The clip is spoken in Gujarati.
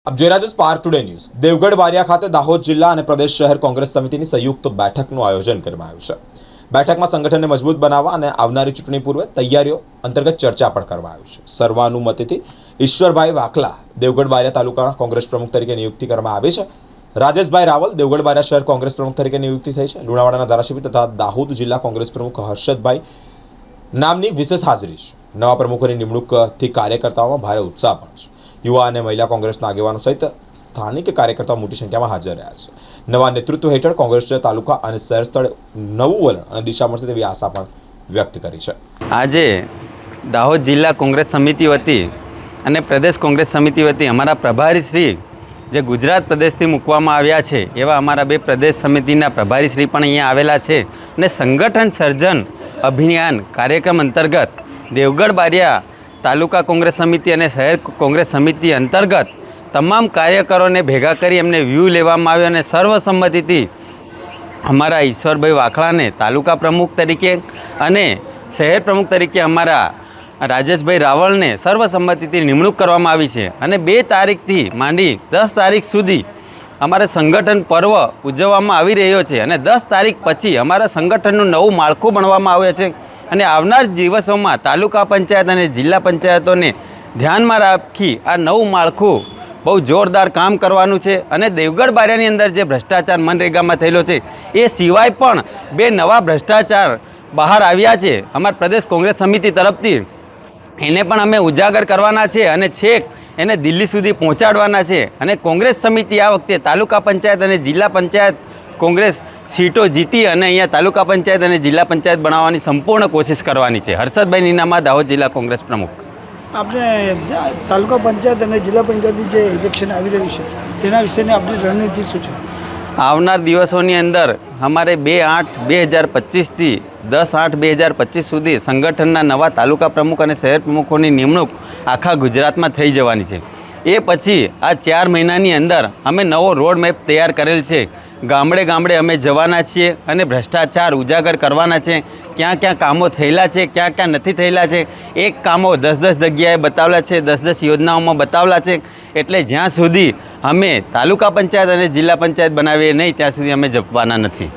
આપ જોઈ રહ્યા છો spark today news. Devgadh Bariya ખાતે દાહોદ જિલ્લા અને પ્રદેશ શહેર કોંગ્રેસ સમિતિની સંયુક્ત બેઠકનું આયોજન કરવામાં આવ્યું છે। બેઠકમાં સંગઠનને મજબૂત બનાવવા અને આવનારી ચૂંટણી પૂર્વે તૈયારીઓ અંતર્ગત ચર્ચા પણ કરવામાં આવી છે। સર્વાનુમતિથી ઈશ્વરભાઈ વાકલા દેવગઢ બારિયા તાલુકાના કોંગ્રેસ પ્રમુખ તરીકે નિયુક્તિ કરવામાં આવી છે। રાજેશભાઈ રાવલ દેવગઢ બારિયા શહેર કોંગ્રેસ પ્રમુખ તરીકે નિયુક્તિ થઈ છે। લુણાવાડાના ધારાસભ્ય તથા દાહોદ જિલ્લા કોંગ્રેસ પ્રમુખ હર્ષદભાઈ નામની વિશેષ હાજરી છે। નવા પ્રમુખોની નિમણૂકથી કાર્યકર્તાઓમાં ભારે ઉત્સાહ પણ છે। युवा અને મહિલા કોંગ્રેસના આગેવાનો સહિત સ્થાનિક કાર્યકર્તાઓ મોટી સંખ્યામાં હાજર રહ્યા છે। નવા નેતૃત્વ હેઠળ કોંગ્રેસ તાલુકા અને શહેર સ્થળે નવું વલણ અને દિશા મળશે તેવી આશા પણ વ્યક્ત કરી છે। આજે દાહોદ જિલ્લા કોંગ્રેસ સમિતિ વતી અને પ્રદેશ કોંગ્રેસ સમિતિ વતી અમારા પ્રભારી શ્રી જે ગુજરાત પ્રદેશથી મૂકવામાં આવ્યા છે એવા અમારા બે પ્રદેશ સમિતિના પ્રભારી શ્રી પણ અહીંયા આવેલા છે અને સંગઠન સર્જન અભિયાન કાર્યક્રમ અંતર્ગત દેવગઢ બારિયા તાલુકા કોંગ્રેસ સમિતિ અને શહેર કોંગ્રેસ સમિતિ અંતર્ગત તમામ કાર્યકરોને ભેગા કરી એમને વ્યૂ લેવામાં આવ્યો અને સર્વસંમતિથી અમારા ઈશ્વરભાઈ વાખલાને તાલુકા પ્રમુખ તરીકે અને શહેર પ્રમુખ તરીકે અમારા રાજેશભાઈ રાવળને સર્વસંમતિથી નિમણૂક કરવામાં આવી છે। અને 2 તારીખથી માંડી 10 તારીખ સુધી અમારે સંગઠન પર્વ ઉજવવામાં આવી રહ્યો છે અને 10 તારીખ પછી અમારા સંગઠનનું નવું માળખું બનવામાં આવે છે અને આવનાર દિવસોમાં તાલુકા પંચાયત અને જિલ્લા પંચાયતોને ધ્યાનમાં રાખી આ નવું માળખું બહુ જોરદાર કામ કરવાનું છે। અને દેવગઢ બારિયાની અંદર જે ભ્રષ્ટાચાર મનરેગામાં થયેલો છે એ સિવાય પણ 2 નવા ભ્રષ્ટાચાર બહાર આવ્યા છે અમારા પ્રદેશ કોંગ્રેસ સમિતિ તરફથી। એને પણ અમે ઉજાગર કરવાના છે અને છેક એને દિલ્હી સુધી પહોંચાડવાના છે। અને કોંગ્રેસ સમિતિ આ વખતે તાલુકા પંચાયત અને જિલ્લા પંચાયત કોંગ્રેસ સીટો જીતી અને અહીંયા તાલુકા પંચાયત અને જિલ્લા પંચાયત બનાવવાની સંપૂર્ણ કોશિશ કરવાની છે। હર્ષદભાઈ નીનામા, દાહોદ જિલ્લા કોંગ્રેસ પ્રમુખ। આપણે તાલુકા પંચાયત અને જિલ્લા પંચાયતની જે ઇલેક્શન આવી રહ્યું છે તેના વિશેની આપણી રણનીતિ શું છે? આવનાર દિવસોની અંદર અમારે 2/8/2025થી 10/8/2025 સુધી સંગઠનના નવા તાલુકા પ્રમુખ અને શહેર પ્રમુખોની નિમણૂક આખા ગુજરાતમાં થઈ જવાની છે। એ પછી આ 4 મહિનાની અંદર અમે નવો રોડ મેપ તૈયાર કરેલ છે। ગામડે ગામડે અમે જવાના છીએ અને ભ્રષ્ટાચાર ઉજાગર કરવાના છે। ક્યાં ક્યાં કામો થયેલા છે, ક્યાં ક્યાં નથી થયેલા છે, એક કામો 10-10 જગ્યાએ બતાવેલા છે, 10-10 યોજનાઓમાં બતાવેલા છે। એટલે જ્યાં સુધી અમે તાલુકા પંચાયત અને જિલ્લા પંચાયત બનાવીએ નહીં ત્યાં સુધી અમે જપવાના નથી।